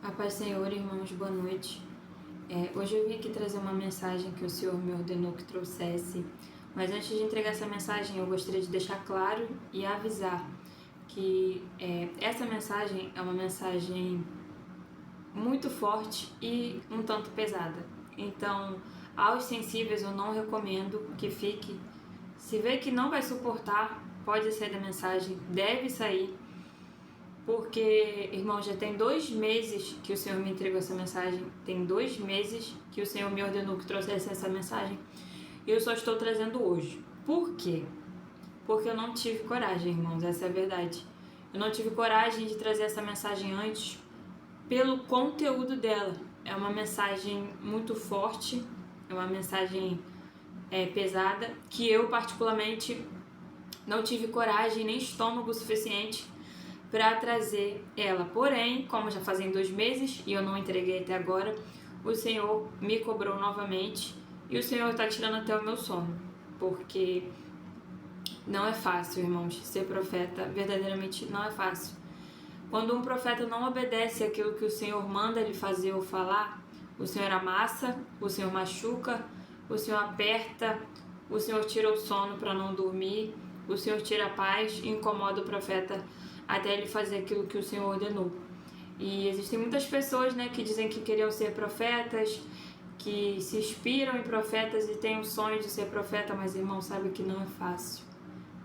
A paz, Senhor, irmãos, boa noite. Hoje eu vim aqui trazer uma mensagem que o Senhor me ordenou que trouxesse, mas antes de entregar essa mensagem eu gostaria de deixar claro e avisar que essa mensagem é uma mensagem muito forte e um tanto pesada. Então, aos sensíveis eu não recomendo que fique. Se vê que não vai suportar, pode sair da mensagem, deve sair. Porque, irmão, já tem 2 meses que o Senhor me entregou essa mensagem. Tem 2 meses que o Senhor me ordenou que trouxesse essa mensagem. E eu só estou trazendo hoje. Por quê? Porque eu não tive coragem, irmãos, essa é a verdade. Eu não tive coragem de trazer essa mensagem antes pelo conteúdo dela. É uma mensagem muito forte, é uma mensagem pesada, que eu particularmente não tive coragem nem estômago suficiente para trazer ela. Porém, como já fazem 2 meses e eu não entreguei até agora, o Senhor me cobrou novamente e o Senhor está tirando até o meu sono, porque não é fácil, irmãos, ser profeta, verdadeiramente não é fácil. Quando um profeta não obedece aquilo que o Senhor manda ele fazer ou falar, o Senhor amassa, o Senhor machuca, o Senhor aperta, o Senhor tira o sono para não dormir, o Senhor tira a paz e incomoda o profeta até ele fazer aquilo que o Senhor ordenou. E existem muitas pessoas, né, que dizem que queriam ser profetas, que se inspiram em profetas e têm o sonho de ser profeta, mas irmão, sabe que não é fácil.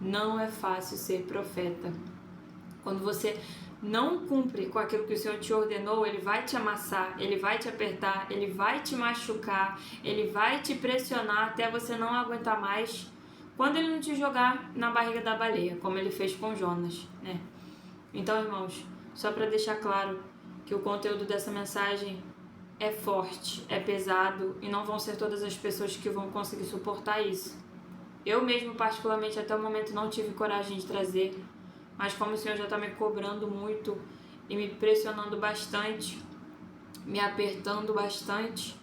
Não é fácil ser profeta. Quando você não cumpre com aquilo que o Senhor te ordenou, Ele vai te amassar, Ele vai te apertar, Ele vai te machucar, Ele vai te pressionar até você não aguentar mais, quando Ele não te jogar na barriga da baleia, como Ele fez com Jonas, né? Então, irmãos, só para deixar claro que o conteúdo dessa mensagem é forte, é pesado e não vão ser todas as pessoas que vão conseguir suportar isso. Eu mesmo, particularmente, até o momento não tive coragem de trazer, mas como o Senhor já está me cobrando muito e me pressionando bastante, me apertando bastante,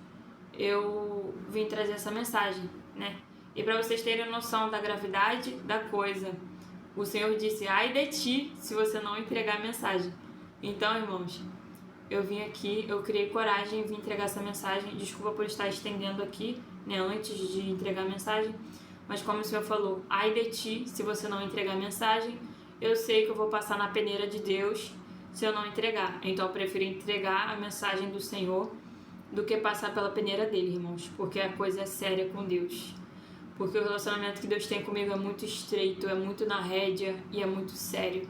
eu vim trazer essa mensagem, né? E para vocês terem noção da gravidade da coisa, o Senhor disse, ai de ti, se você não entregar a mensagem. Então, irmãos, eu vim aqui, eu criei coragem e vim entregar essa mensagem. Desculpa por estar estendendo aqui, né, antes de entregar a mensagem. Mas como o Senhor falou, ai de ti, se você não entregar a mensagem, eu sei que eu vou passar na peneira de Deus se eu não entregar. Então eu prefiro entregar a mensagem do Senhor do que passar pela peneira dele, irmãos. Porque a coisa é séria com Deus. Porque o relacionamento que Deus tem comigo é muito estreito, é muito na rédea e é muito sério.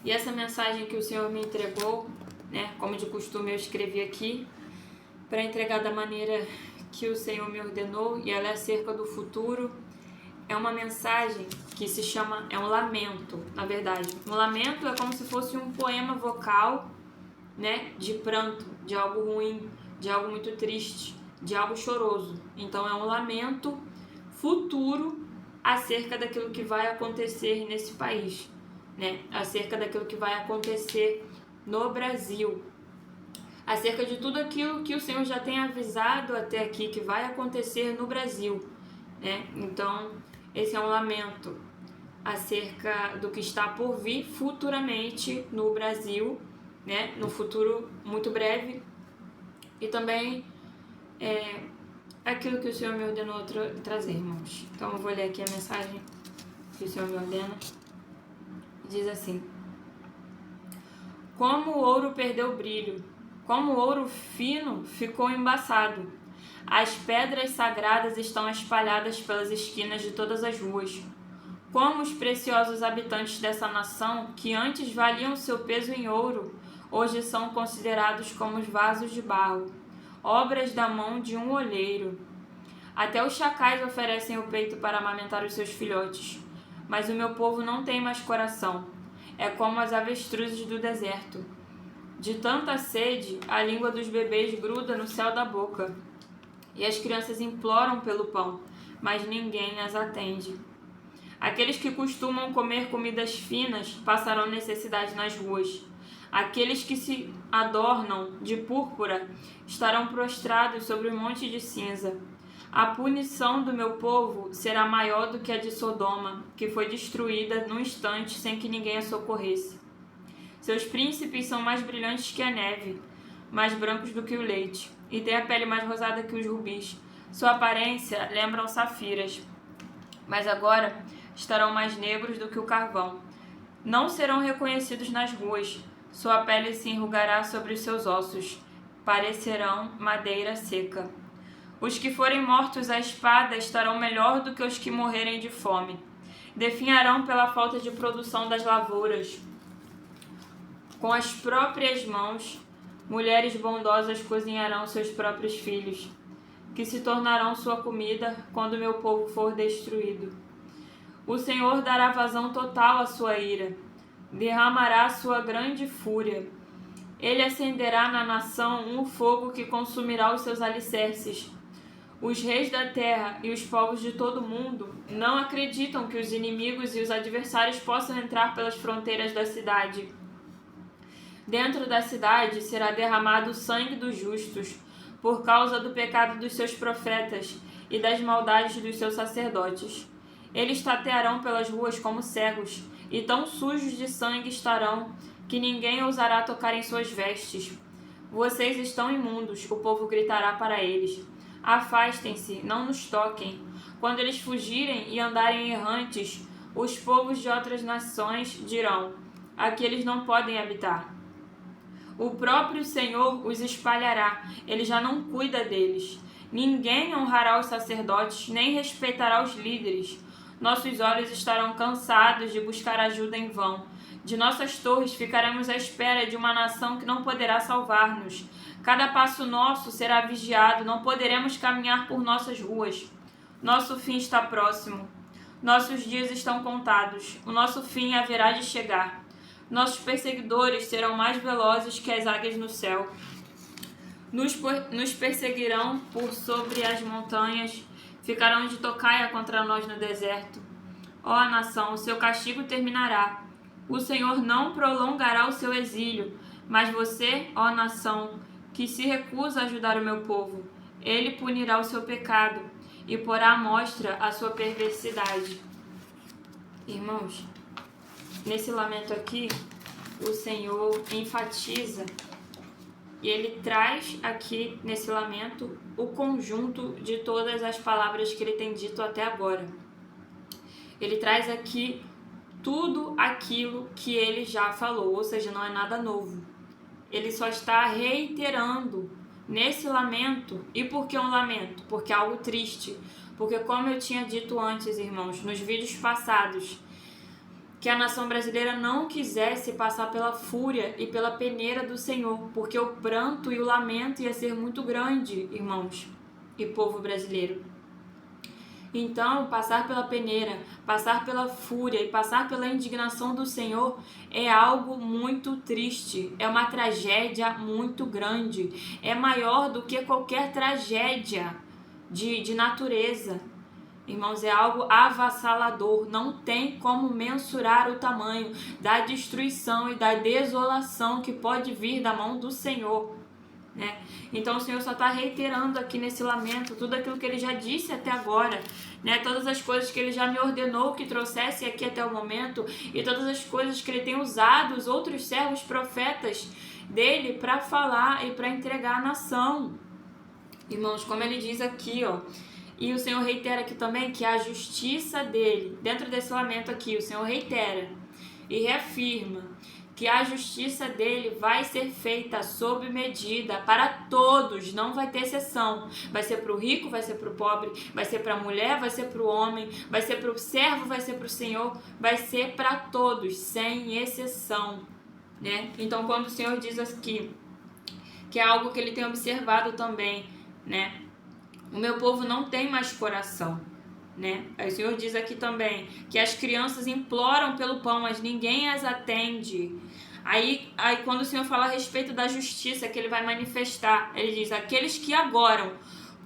E essa mensagem que o Senhor me entregou, né, como de costume eu escrevi aqui, para entregar da maneira que o Senhor me ordenou, e ela é acerca do futuro. É uma mensagem que se chama, é um lamento, na verdade. Um lamento é como se fosse um poema vocal, né, de pranto, de algo ruim, de algo muito triste, de algo choroso. Então é um lamento futuro acerca daquilo que vai acontecer nesse país, né? Acerca daquilo que vai acontecer no Brasil, acerca de tudo aquilo que o Senhor já tem avisado até aqui que vai acontecer no Brasil, né? Então, esse é um lamento acerca do que está por vir futuramente no Brasil, né? No futuro muito breve. E também aquilo que o Senhor me ordenou trazer, irmãos. Então eu vou ler aqui a mensagem que o Senhor me ordena. Diz assim: como o ouro perdeu o brilho, como o ouro fino ficou embaçado. As pedras sagradas estão espalhadas pelas esquinas de todas as ruas. Como os preciosos habitantes dessa nação, que antes valiam seu peso em ouro, hoje são considerados como os vasos de barro, obras da mão de um olheiro. Até os chacais oferecem o peito para amamentar os seus filhotes, mas o meu povo não tem mais coração. É como as avestruzes do deserto. De tanta sede, a língua dos bebês gruda no céu da boca, e as crianças imploram pelo pão, mas ninguém as atende. Aqueles que costumam comer comidas finas passarão necessidade nas ruas. Aqueles que se adornam de púrpura estarão prostrados sobre um monte de cinza. A punição do meu povo será maior do que a de Sodoma, que foi destruída num instante sem que ninguém a socorresse. Seus príncipes são mais brilhantes que a neve, mais brancos do que o leite, e têm a pele mais rosada que os rubis. Sua aparência lembra safiras, mas agora estarão mais negros do que o carvão. Não serão reconhecidos nas ruas. Sua pele se enrugará sobre os seus ossos, parecerão madeira seca. Os que forem mortos à espada estarão melhor do que os que morrerem de fome. Definharão pela falta de produção das lavouras. Com as próprias mãos, mulheres bondosas cozinharão seus próprios filhos, que se tornarão sua comida quando meu povo for destruído. O Senhor dará vazão total à sua ira, derramará sua grande fúria. Ele acenderá na nação um fogo que consumirá os seus alicerces. Os reis da terra e os povos de todo o mundo não acreditam que os inimigos e os adversários possam entrar pelas fronteiras da cidade. Dentro da cidade será derramado o sangue dos justos, por causa do pecado dos seus profetas e das maldades dos seus sacerdotes. Eles tatearão pelas ruas como cegos, e tão sujos de sangue estarão, que ninguém ousará tocar em suas vestes. Vocês estão imundos, o povo gritará para eles. Afastem-se, não nos toquem. Quando eles fugirem e andarem errantes, os povos de outras nações dirão: aqui eles não podem habitar. O próprio Senhor os espalhará, ele já não cuida deles. Ninguém honrará os sacerdotes, nem respeitará os líderes. Nossos olhos estarão cansados de buscar ajuda em vão. De nossas torres ficaremos à espera de uma nação que não poderá salvar-nos. Cada passo nosso será vigiado, não poderemos caminhar por nossas ruas. Nosso fim está próximo. Nossos dias estão contados. O nosso fim haverá de chegar. Nossos perseguidores serão mais velozes que as águias no céu. Nos perseguirão por sobre as montanhas, ficarão de tocaia contra nós no deserto. Ó nação, o seu castigo terminará. O Senhor não prolongará o seu exílio, mas você, ó nação, que se recusa a ajudar o meu povo, ele punirá o seu pecado e porá à mostra a sua perversidade. Irmãos, nesse lamento aqui, o Senhor enfatiza e ele traz aqui nesse lamento o conjunto de todas as palavras que ele tem dito até agora. Ele traz aqui tudo aquilo que ele já falou, ou seja, não é nada novo. Ele só está reiterando nesse lamento. E por que um lamento? Porque é algo triste. Porque, como eu tinha dito antes, irmãos, nos vídeos passados, que a nação brasileira não quisesse passar pela fúria e pela peneira do Senhor, porque o pranto e o lamento ia ser muito grande, irmãos e povo brasileiro. Então, passar pela peneira, passar pela fúria e passar pela indignação do Senhor é algo muito triste, é uma tragédia muito grande, é maior do que qualquer tragédia de natureza. Irmãos, é algo avassalador, não tem como mensurar o tamanho da destruição e da desolação que pode vir da mão do Senhor. Né? Então o Senhor só está reiterando aqui nesse lamento tudo aquilo que ele já disse até agora, né? Todas as coisas que ele já me ordenou que trouxesse aqui até o momento e todas as coisas que ele tem usado os outros servos profetas dele para falar e para entregar à nação. Irmãos, como ele diz aqui, ó, e o Senhor reitera aqui também que a justiça dele, dentro desse lamento aqui, o Senhor reitera e reafirma que a justiça dele vai ser feita sob medida para todos, não vai ter exceção. Vai ser para o rico, vai ser para o pobre, vai ser para a mulher, vai ser para o homem, vai ser para o servo, vai ser para o senhor, vai ser para todos, sem exceção. Né? Então, quando o Senhor diz aqui, que é algo que ele tem observado também, né? O meu povo não tem mais coração. Né? Aí o Senhor diz aqui também que as crianças imploram pelo pão, mas ninguém as atende. Aí quando o Senhor fala a respeito da justiça que ele vai manifestar, ele diz: aqueles que agora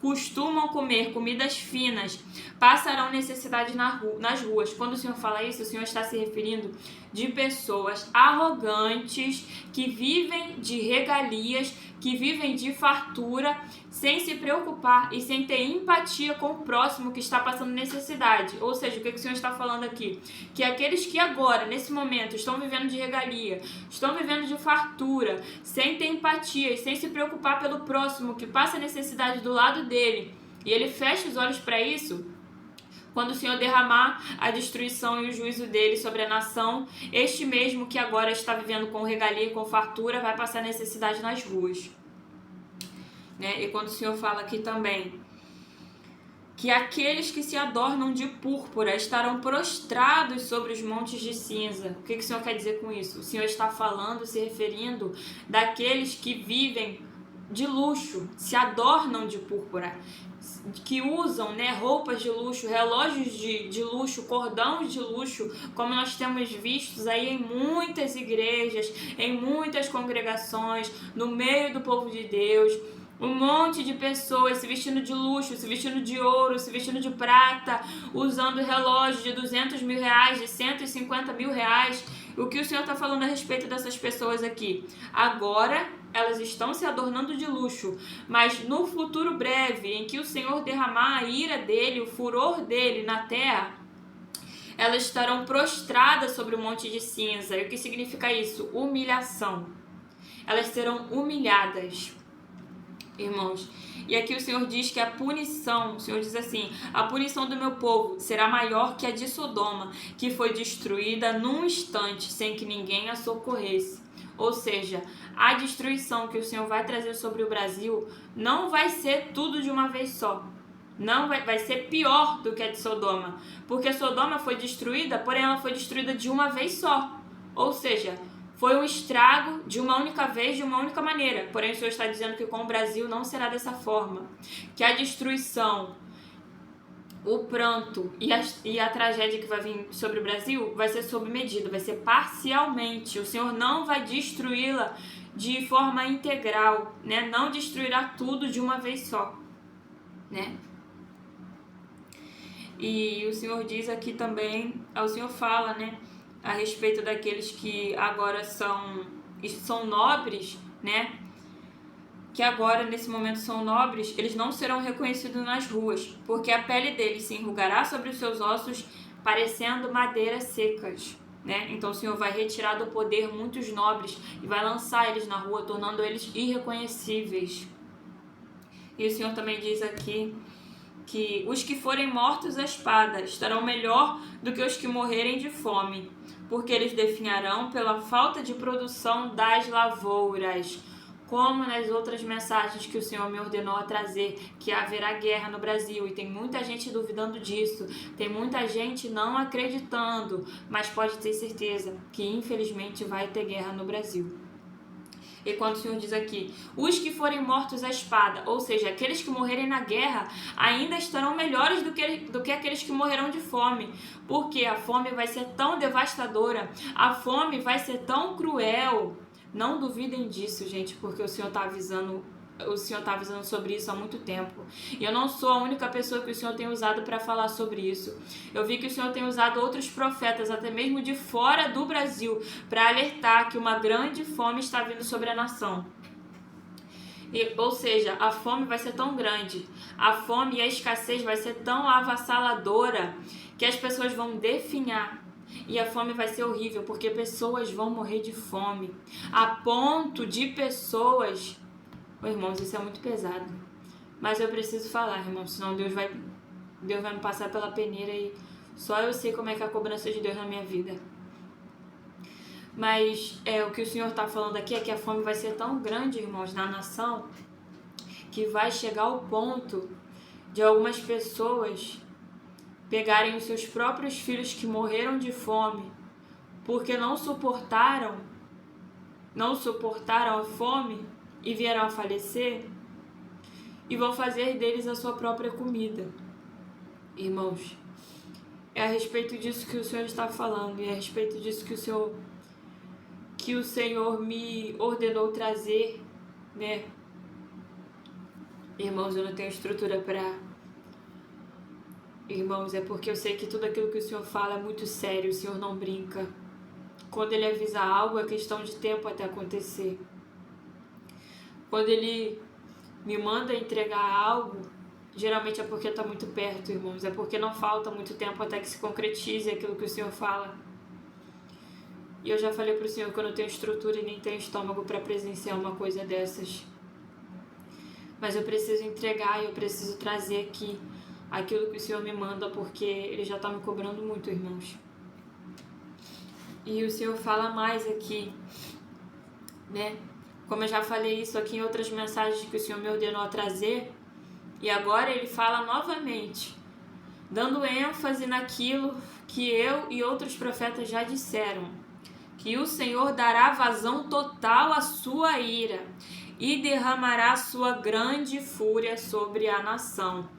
costumam comer comidas finas passarão necessidade nas ruas. Quando o Senhor fala isso, o Senhor está se referindo de pessoas arrogantes que vivem de regalias, que vivem de fartura, sem se preocupar e sem ter empatia com o próximo que está passando necessidade. Ou seja, o que o Senhor está falando aqui? Que aqueles que agora, nesse momento, estão vivendo de regalia, estão vivendo de fartura, sem ter empatia e sem se preocupar pelo próximo que passa necessidade do lado dele, e ele fecha os olhos para isso, quando o Senhor derramar a destruição e o juízo dele sobre a nação, este mesmo que agora está vivendo com regalia e com fartura vai passar necessidade nas ruas. Né? E quando o Senhor fala aqui também que aqueles que se adornam de púrpura estarão prostrados sobre os montes de cinza. O que o Senhor quer dizer com isso? O Senhor está falando, se referindo daqueles que vivem de luxo, se adornam de púrpura, que usam, né, roupas de luxo, relógios de luxo, cordões de luxo, como nós temos visto aí em muitas igrejas, em muitas congregações, no meio do povo de Deus. Um monte de pessoas se vestindo de luxo, se vestindo de ouro, se vestindo de prata, usando relógios de 200 mil reais, de 150 mil reais. O que o Senhor está falando a respeito dessas pessoas aqui? Agora elas estão se adornando de luxo, mas no futuro breve, em que o Senhor derramar a ira dele, o furor dele na terra, elas estarão prostradas sobre o monte de cinza. E o que significa isso? Humilhação. Elas serão humilhadas, irmãos. E aqui o Senhor diz que a punição, o Senhor diz assim: a punição do meu povo será maior que a de Sodoma, que foi destruída num instante, sem que ninguém a socorresse. Ou seja, a destruição que o Senhor vai trazer sobre o Brasil não vai ser tudo de uma vez só. Não vai ser pior do que a de Sodoma, porque Sodoma foi destruída, porém ela foi destruída de uma vez só. Ou seja, foi um estrago de uma única vez, de uma única maneira. Porém, o Senhor está dizendo que com o Brasil não será dessa forma. Que a destruição, o pranto e a tragédia que vai vir sobre o Brasil vai ser sob medida, vai ser parcialmente. O Senhor não vai destruí-la de forma integral, né? Não destruirá tudo de uma vez só, né? E o Senhor diz aqui também, o Senhor fala, né, a respeito daqueles que agora são nobres, né? Que agora, nesse momento, são nobres, eles não serão reconhecidos nas ruas, porque a pele deles se enrugará sobre os seus ossos, parecendo madeiras secas, né? Então o Senhor vai retirar do poder muitos nobres e vai lançar eles na rua, tornando eles irreconhecíveis. E o Senhor também diz aqui que os que forem mortos à espada estarão melhor do que os que morrerem de fome, porque eles definharão pela falta de produção das lavouras. Como nas outras mensagens que o Senhor me ordenou a trazer, que haverá guerra no Brasil, e tem muita gente duvidando disso, tem muita gente não acreditando, mas pode ter certeza que infelizmente vai ter guerra no Brasil. E quando o Senhor diz aqui, os que forem mortos à espada, ou seja, aqueles que morrerem na guerra, ainda estarão melhores do que aqueles que morrerão de fome, porque a fome vai ser tão devastadora, a fome vai ser tão cruel. Não duvidem disso, gente, porque o Senhor está avisando sobre isso há muito tempo. E eu não sou a única pessoa que o Senhor tem usado para falar sobre isso. Eu vi que o Senhor tem usado outros profetas, até mesmo de fora do Brasil, para alertar que uma grande fome está vindo sobre a nação. Ou seja, a fome vai ser tão grande, a fome e a escassez vai ser tão avassaladora que as pessoas vão definhar. E a fome vai ser horrível, porque pessoas vão morrer de fome, a ponto de pessoas... Irmãos, isso é muito pesado, mas eu preciso falar, irmãos, senão Deus vai me passar pela peneira e só eu sei como é que é a cobrança de Deus na minha vida. Mas o que o Senhor está falando aqui é que a fome vai ser tão grande, irmãos, na nação, que vai chegar ao ponto de algumas pessoas pegarem os seus próprios filhos que morreram de fome, porque não suportaram a fome e vieram a falecer, e vão fazer deles a sua própria comida. Irmãos, é a respeito disso que o Senhor está falando, e é a respeito disso que o Senhor me ordenou trazer, né? Irmãos, eu não tenho estrutura para... Irmãos, é porque eu sei que tudo aquilo que o Senhor fala é muito sério, o Senhor não brinca quando Ele avisa algo, é questão de tempo até acontecer. Quando Ele me manda entregar algo, geralmente é porque está muito perto, irmãos. É porque não falta muito tempo até que se concretize aquilo que o Senhor fala. E eu já falei para o Senhor que eu não tenho estrutura e nem tenho estômago para presenciar uma coisa dessas. Mas eu preciso entregar e eu preciso trazer aqui aquilo que o Senhor me manda, porque Ele já está me cobrando muito, irmãos. E o Senhor fala mais aqui, né? Como eu já falei isso aqui em outras mensagens que o Senhor me ordenou a trazer, e agora Ele fala novamente, dando ênfase naquilo que eu e outros profetas já disseram, que o Senhor dará vazão total à sua ira e derramará sua grande fúria sobre a nação.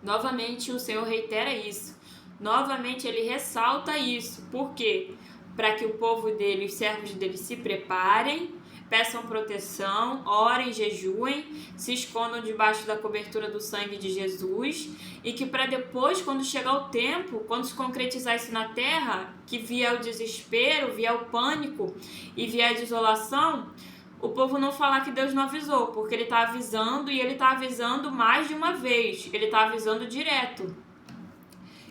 Novamente o Senhor reitera isso, novamente Ele ressalta isso. Por quê? Para que o povo dele, os servos dele se preparem, peçam proteção, orem, jejuem, se escondam debaixo da cobertura do sangue de Jesus, e que para depois, quando chegar o tempo, quando se concretizar isso na terra, que vier o desespero, vier o pânico e vier a desolação, o povo não falar que Deus não avisou, porque Ele está avisando, e Ele está avisando mais de uma vez, Ele está avisando direto.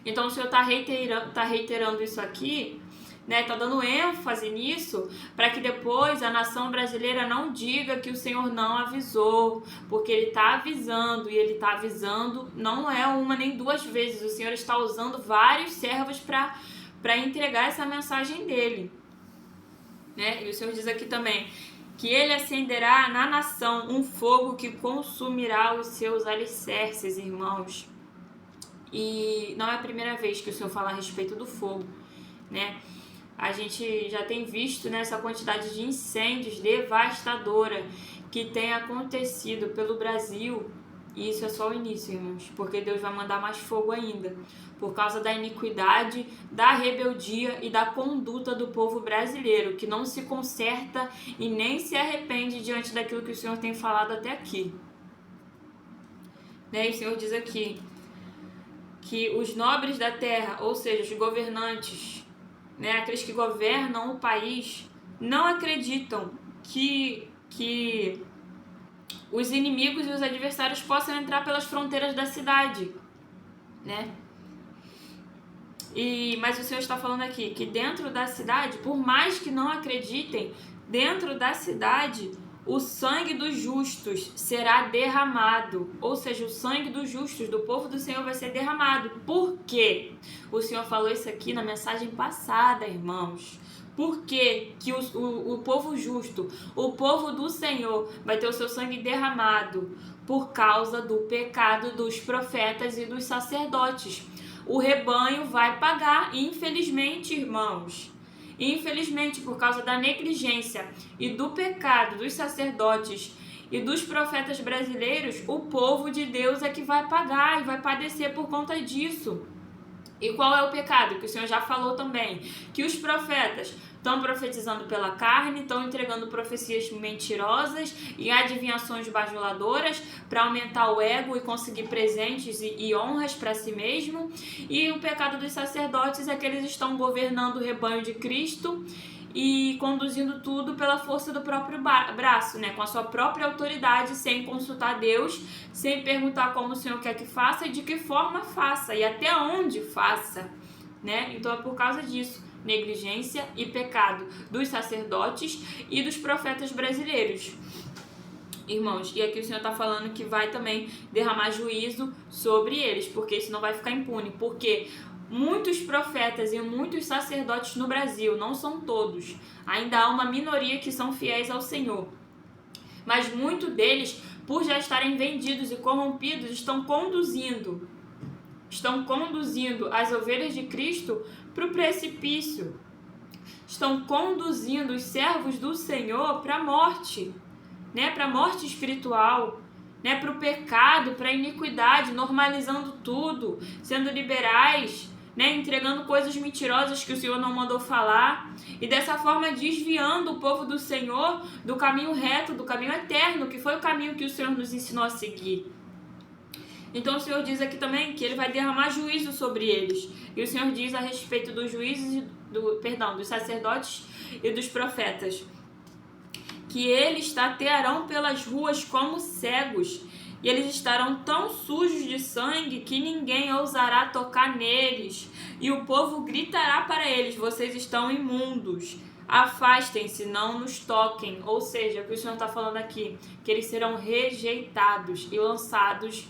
Então o Senhor está reiterando isso aqui, né? Está dando ênfase nisso, para que depois a nação brasileira não diga que o Senhor não avisou, porque Ele está avisando, e Ele está avisando não é uma nem duas vezes. O Senhor está usando vários servos para entregar essa mensagem dele, né? E o Senhor diz aqui também que Ele acenderá na nação um fogo que consumirá os seus alicerces, irmãos. E não é a primeira vez que o Senhor fala a respeito do fogo, né? A gente já tem visto nessa quantidade de incêndios devastadora que tem acontecido pelo Brasil. E isso é só o início, irmãos, porque Deus vai mandar mais fogo ainda, por causa da iniquidade, da rebeldia e da conduta do povo brasileiro, que não se conserta e nem se arrepende diante daquilo que o Senhor tem falado até aqui. Né? E o Senhor diz aqui que os nobres da terra, ou seja, os governantes, né, aqueles que governam o país, não acreditam que os inimigos e os adversários possam entrar pelas fronteiras da cidade, né? Mas o Senhor está falando aqui que dentro da cidade, por mais que não acreditem, dentro da cidade o sangue dos justos será derramado, ou seja, o sangue dos justos, do povo do Senhor, vai ser derramado. Por quê? O Senhor falou isso aqui na mensagem passada, irmãos. Por que o povo justo, o povo do Senhor, vai ter o seu sangue derramado? Por causa do pecado dos profetas e dos sacerdotes. O rebanho vai pagar, infelizmente, irmãos. Infelizmente, por causa da negligência e do pecado dos sacerdotes e dos profetas brasileiros, o povo de Deus é que vai pagar e vai padecer por conta disso. E qual é o pecado? Que o Senhor já falou também, que os profetas estão profetizando pela carne, estão entregando profecias mentirosas e adivinhações bajuladoras para aumentar o ego e conseguir presentes e honras para si mesmo. E o pecado dos sacerdotes é que eles estão governando o rebanho de Cristo e conduzindo tudo pela força do próprio braço, né? Com a sua própria autoridade, sem consultar Deus, sem perguntar como o Senhor quer que faça e de que forma faça e até onde faça, né? Então é por causa disso, negligência e pecado dos sacerdotes e dos profetas brasileiros, irmãos. E aqui o Senhor está falando que vai também derramar juízo sobre eles, porque isso não vai ficar impune, porque muitos profetas e muitos sacerdotes no Brasil, não são todos, ainda há uma minoria que são fiéis ao Senhor, mas muitos deles, por já estarem vendidos e corrompidos, estão conduzindo as ovelhas de Cristo para o precipício, estão conduzindo os servos do Senhor para a morte, né? Para a morte espiritual, né? Para o pecado, para a iniquidade, normalizando tudo, sendo liberais, né? Entregando coisas mentirosas que o Senhor não mandou falar, e dessa forma desviando o povo do Senhor do caminho reto, do caminho eterno, que foi o caminho que o Senhor nos ensinou a seguir. Então o Senhor diz aqui também que ele vai derramar juízo sobre eles. E o Senhor diz a respeito dos juízes, dos sacerdotes e dos profetas, que eles tatearão pelas ruas como cegos, e eles estarão tão sujos de sangue que ninguém ousará tocar neles. E o povo gritará para eles: vocês estão imundos, afastem-se, não nos toquem. Ou seja, o que o Senhor está falando aqui, que eles serão rejeitados e lançados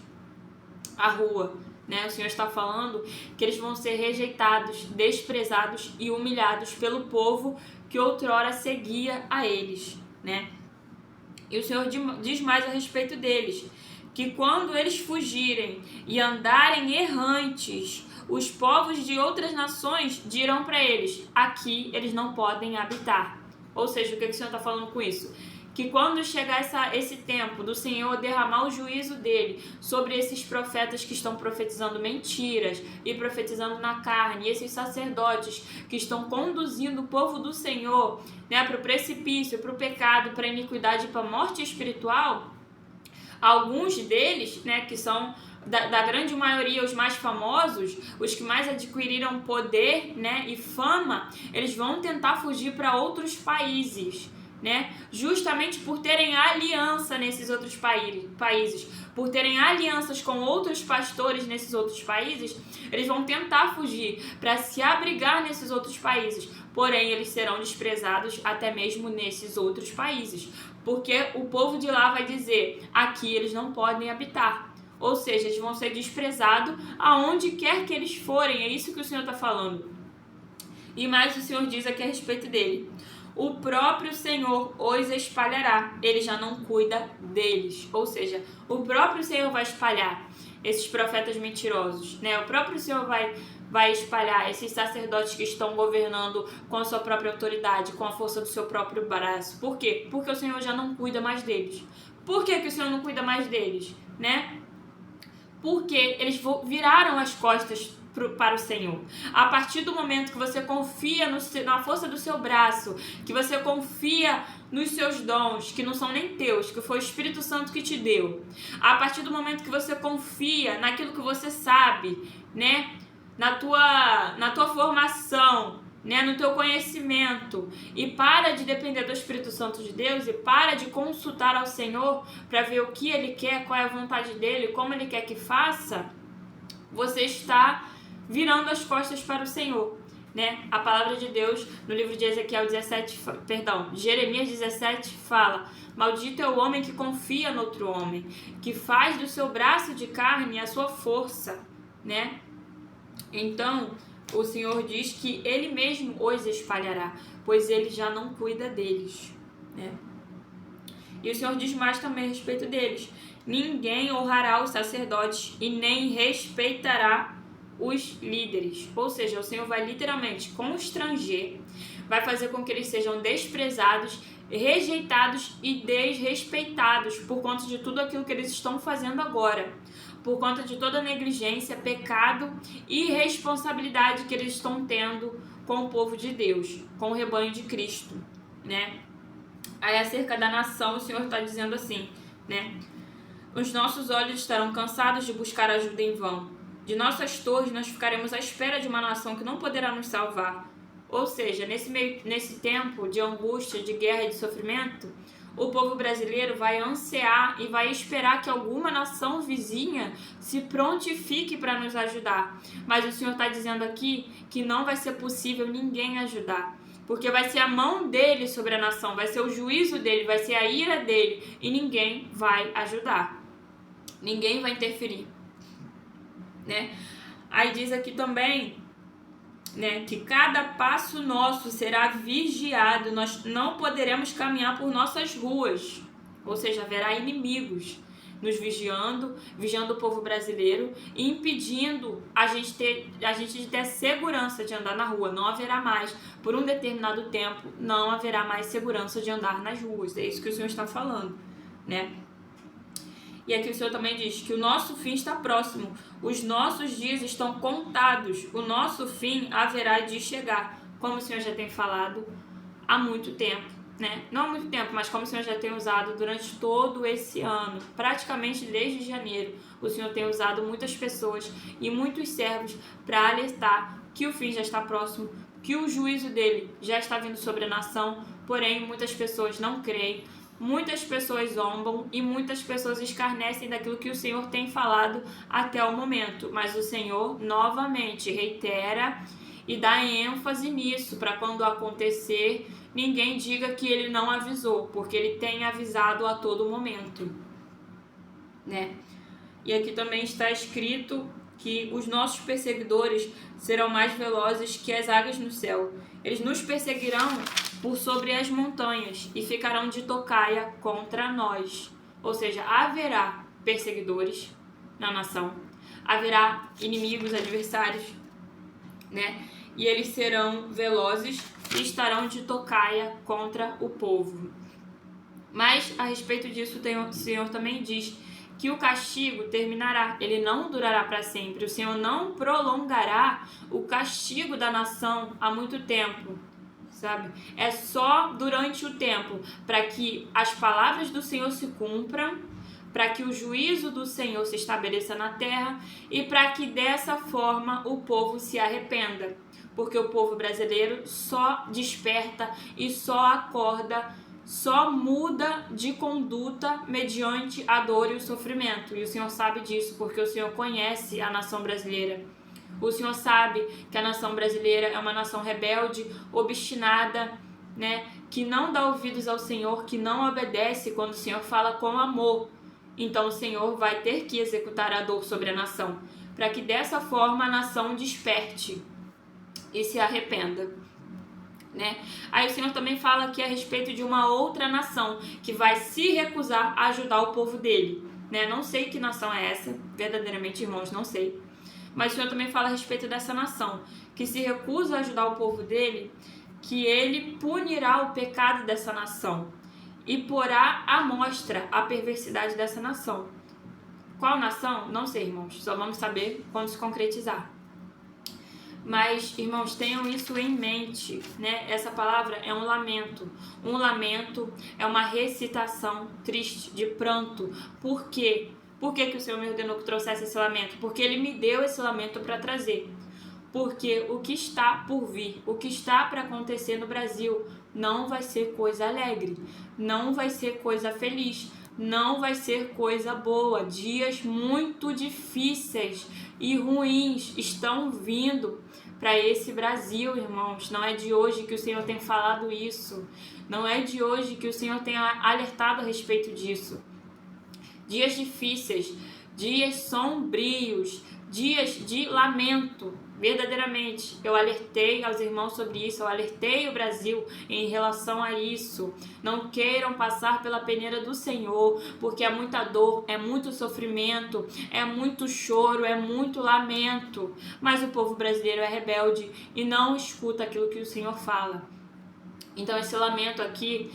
à rua, né? O Senhor está falando que eles vão ser rejeitados, desprezados e humilhados pelo povo que outrora seguia a eles, né? E o Senhor diz mais a respeito deles, que quando eles fugirem e andarem errantes, os povos de outras nações dirão para eles: aqui eles não podem habitar. Ou seja, o que o Senhor está falando com isso? Que quando chegar esse tempo do Senhor derramar o juízo dele sobre esses profetas que estão profetizando mentiras e profetizando na carne, e esses sacerdotes que estão conduzindo o povo do Senhor, né, para o precipício, para o pecado, para a iniquidade e para a morte espiritual, alguns deles, né, que são da grande maioria os mais famosos, os que mais adquiriram poder, né, e fama, eles vão tentar fugir para outros países, né, justamente por terem aliança nesses outros países, por terem alianças com outros pastores nesses outros países, eles vão tentar fugir para se abrigar nesses outros países, porém eles serão desprezados até mesmo nesses outros países, porque o povo de lá vai dizer: aqui eles não podem habitar. Ou seja, eles vão ser desprezados aonde quer que eles forem. É isso que o Senhor está falando. E mais o Senhor diz aqui a respeito dele: o próprio Senhor os espalhará. Ele já não cuida deles. Ou seja, o próprio Senhor vai espalhar esses profetas mentirosos, né? O próprio Senhor vai espalhar esses sacerdotes que estão governando com a sua própria autoridade, com a força do seu próprio braço. Por quê? Porque o Senhor já não cuida mais deles. Por que o Senhor não cuida mais deles, né? Porque eles viraram as costas para o Senhor. A partir do momento que você confia na força do seu braço, que você confia nos seus dons, que não são nem teus, que foi o Espírito Santo que te deu, a partir do momento que você confia naquilo que você sabe, né, na tua formação, né, no teu conhecimento, e para de depender do Espírito Santo de Deus e para de consultar ao Senhor para ver o que Ele quer, qual é a vontade dEle, como Ele quer que faça, você está virando as costas para o Senhor, né? A palavra de Deus no livro de Jeremias 17 fala: maldito é o homem que confia no outro homem, que faz do seu braço de carne a sua força, né? Então o Senhor diz que Ele mesmo os espalhará, pois Ele já não cuida deles, né? E o Senhor diz mais também a respeito deles: ninguém honrará os sacerdotes e nem respeitará os líderes. Ou seja, o Senhor vai literalmente constranger, vai fazer com que eles sejam desprezados, rejeitados e desrespeitados por conta de tudo aquilo que eles estão fazendo agora, por conta de toda a negligência, pecado e irresponsabilidade que eles estão tendo com o povo de Deus, com o rebanho de Cristo, né? Aí acerca da nação, o Senhor está dizendo assim, né? Os nossos olhos estarão cansados de buscar ajuda em vão. De nossas torres nós ficaremos à espera de uma nação que não poderá nos salvar. Ou seja, nesse tempo de angústia, de guerra e de sofrimento, o povo brasileiro vai ansiar e vai esperar que alguma nação vizinha se prontifique para nos ajudar. Mas o Senhor está dizendo aqui que não vai ser possível ninguém ajudar, porque vai ser a mão dele sobre a nação, vai ser o juízo dele, vai ser a ira dele, e ninguém vai ajudar, ninguém vai interferir, né? Aí diz aqui também, né, que cada passo nosso será vigiado, nós não poderemos caminhar por nossas ruas, ou seja, haverá inimigos nos vigiando o povo brasileiro e impedindo a gente de ter segurança de andar na rua. Não haverá mais, por um determinado tempo, não haverá mais segurança de andar nas ruas. É isso que o Senhor está falando, né? E aqui o Senhor também diz que o nosso fim está próximo, os nossos dias estão contados, o nosso fim haverá de chegar, como o Senhor já tem falado há muito tempo, né? Não há muito tempo, mas como o Senhor já tem usado durante todo esse ano, praticamente desde janeiro, o Senhor tem usado muitas pessoas e muitos servos para alertar que o fim já está próximo, que o juízo dele já está vindo sobre a nação, porém muitas pessoas não creem, muitas pessoas zombam e muitas pessoas escarnecem daquilo que o Senhor tem falado até o momento, mas o Senhor novamente reitera e dá ênfase nisso, para quando acontecer, ninguém diga que ele não avisou, porque ele tem avisado a todo momento, né? E aqui também está escrito que os nossos perseguidores serão mais velozes que as águias no céu. Eles nos perseguirão por sobre as montanhas e ficarão de tocaia contra nós. Ou seja, haverá perseguidores na nação, haverá inimigos, adversários, né? E eles serão velozes e estarão de tocaia contra o povo. Mas a respeito disso, o Senhor também diz que o castigo terminará, ele não durará para sempre. O Senhor não prolongará o castigo da nação há muito tempo, sabe? É só durante o tempo, para que as palavras do Senhor se cumpram, para que o juízo do Senhor se estabeleça na terra e para que dessa forma o povo se arrependa. Porque o povo brasileiro só desperta e só acorda, só muda de conduta mediante a dor e o sofrimento. E o Senhor sabe disso, porque o Senhor conhece a nação brasileira. O Senhor sabe que a nação brasileira é uma nação rebelde, obstinada, né? Que não dá ouvidos ao Senhor, que não obedece quando o Senhor fala com amor. Então o Senhor vai ter que executar a dor sobre a nação, para que dessa forma a nação desperte e se arrependa, né? Aí o Senhor também fala aqui a respeito de uma outra nação que vai se recusar a ajudar o povo dele, né? Não sei que nação é essa, verdadeiramente, irmãos, não sei. Mas o Senhor também fala a respeito dessa nação que se recusa a ajudar o povo dele, que ele punirá o pecado dessa nação e porá à mostra a perversidade dessa nação. Qual nação? Não sei, irmãos, só vamos saber quando se concretizar. Mas, irmãos, tenham isso em mente, né? Essa palavra é um lamento. Um lamento é uma recitação triste, de pranto. Por quê? Por que o Senhor me ordenou que trouxesse esse lamento? Porque Ele me deu esse lamento para trazer. Porque o que está por vir, o que está para acontecer no Brasil, não vai ser coisa alegre, não vai ser coisa feliz, não vai ser coisa boa. Dias muito difíceis e ruins estão vindo para esse Brasil, irmãos. Não é de hoje que o Senhor tem falado isso. Não é de hoje que o Senhor tem alertado a respeito disso. Dias difíceis, dias sombrios, dias de lamento. Verdadeiramente, eu alertei aos irmãos sobre isso, eu alertei o Brasil em relação a isso. Não queiram passar pela peneira do Senhor, porque é muita dor, é muito sofrimento, é muito choro, é muito lamento. Mas o povo brasileiro é rebelde e não escuta aquilo que o Senhor fala. Então esse lamento aqui,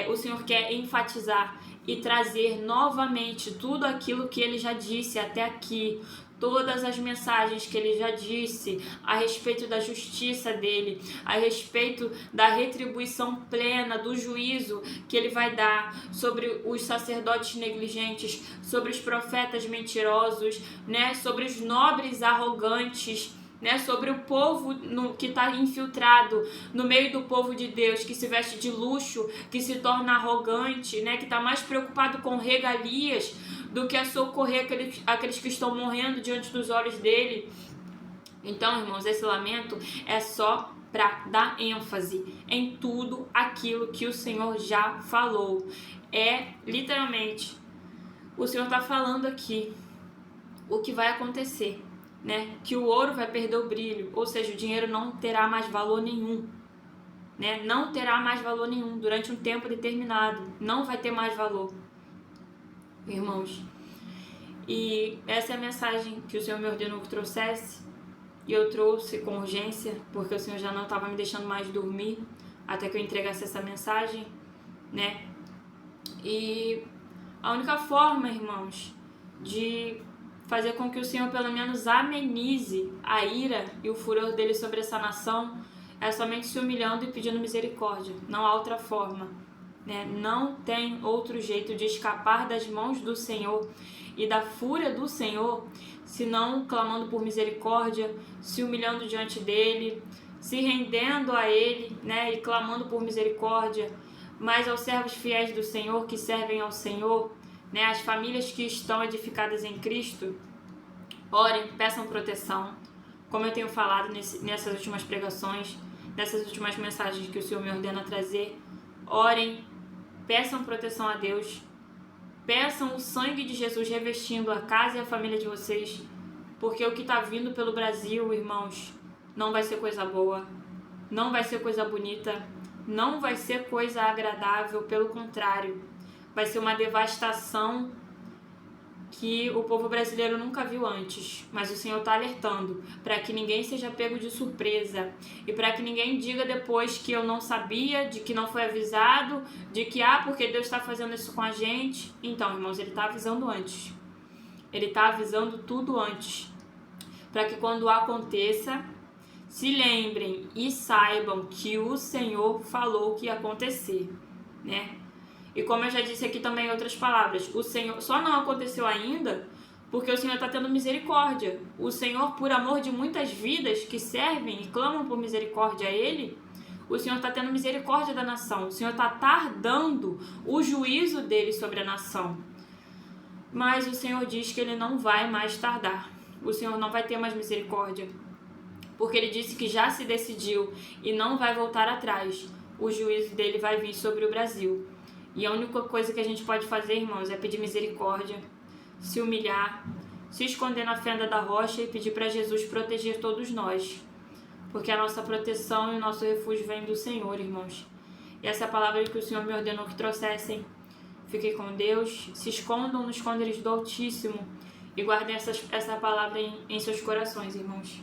o Senhor quer enfatizar e trazer novamente tudo aquilo que Ele já disse até aqui, todas as mensagens que Ele já disse a respeito da justiça dEle, a respeito da retribuição plena, do juízo que Ele vai dar sobre os sacerdotes negligentes, sobre os profetas mentirosos, né, sobre os nobres arrogantes, né, sobre o povo que está infiltrado no meio do povo de Deus, que se veste de luxo, que se torna arrogante, né, que está mais preocupado com regalias do que a socorrer aqueles que estão morrendo diante dos olhos dele. Então, irmãos, esse lamento é só para dar ênfase em tudo aquilo que o Senhor já falou. É literalmente, o Senhor está falando aqui o que vai acontecer, né? Que o ouro vai perder o brilho, ou seja, o dinheiro não terá mais valor nenhum, né? Não terá mais valor nenhum durante um tempo determinado, não vai ter mais valor, irmãos. E essa é a mensagem que o Senhor me ordenou que trouxesse, e eu trouxe com urgência, porque o Senhor já não estava me deixando mais dormir até que eu entregasse essa mensagem, né? E a única forma, irmãos, de fazer com que o Senhor pelo menos amenize a ira e o furor dele sobre essa nação é somente se humilhando e pedindo misericórdia. Não há outra forma, né? Não tem outro jeito de escapar das mãos do Senhor e da fúria do Senhor, senão clamando por misericórdia, se humilhando diante dele, se rendendo a ele, né? E clamando por misericórdia. Mas aos servos fiéis do Senhor, que servem ao Senhor, né? As famílias que estão edificadas em Cristo, orem, peçam proteção. Como eu tenho falado nessas últimas pregações, nessas últimas mensagens que o Senhor me ordena trazer, orem, peçam proteção a Deus, peçam o sangue de Jesus revestindo a casa e a família de vocês, porque o que está vindo pelo Brasil, irmãos, não vai ser coisa boa, não vai ser coisa bonita, não vai ser coisa agradável, pelo contrário, vai ser uma devastação que o povo brasileiro nunca viu antes, mas o Senhor está alertando para que ninguém seja pego de surpresa e para que ninguém diga depois que eu não sabia, de que não foi avisado, de que porque Deus está fazendo isso com a gente. Então, irmãos, Ele está avisando antes, Ele está avisando tudo antes, para que quando aconteça, se lembrem e saibam que o Senhor falou que ia acontecer, né? E como eu já disse aqui também em outras palavras, o Senhor só não aconteceu ainda porque o Senhor está tendo misericórdia. O Senhor, por amor de muitas vidas que servem e clamam por misericórdia a Ele, o Senhor está tendo misericórdia da nação. O Senhor está tardando o juízo dele sobre a nação. Mas o Senhor diz que Ele não vai mais tardar. O Senhor não vai ter mais misericórdia, porque Ele disse que já se decidiu e não vai voltar atrás. O juízo dele vai vir sobre o Brasil. E a única coisa que a gente pode fazer, irmãos, é pedir misericórdia, se humilhar, se esconder na fenda da rocha e pedir para Jesus proteger todos nós. Porque a nossa proteção e o nosso refúgio vem do Senhor, irmãos. E essa é a palavra que o Senhor me ordenou que trouxessem. Fiquem com Deus, se escondam no esconderijo do Altíssimo e guardem essa palavra em seus corações, irmãos.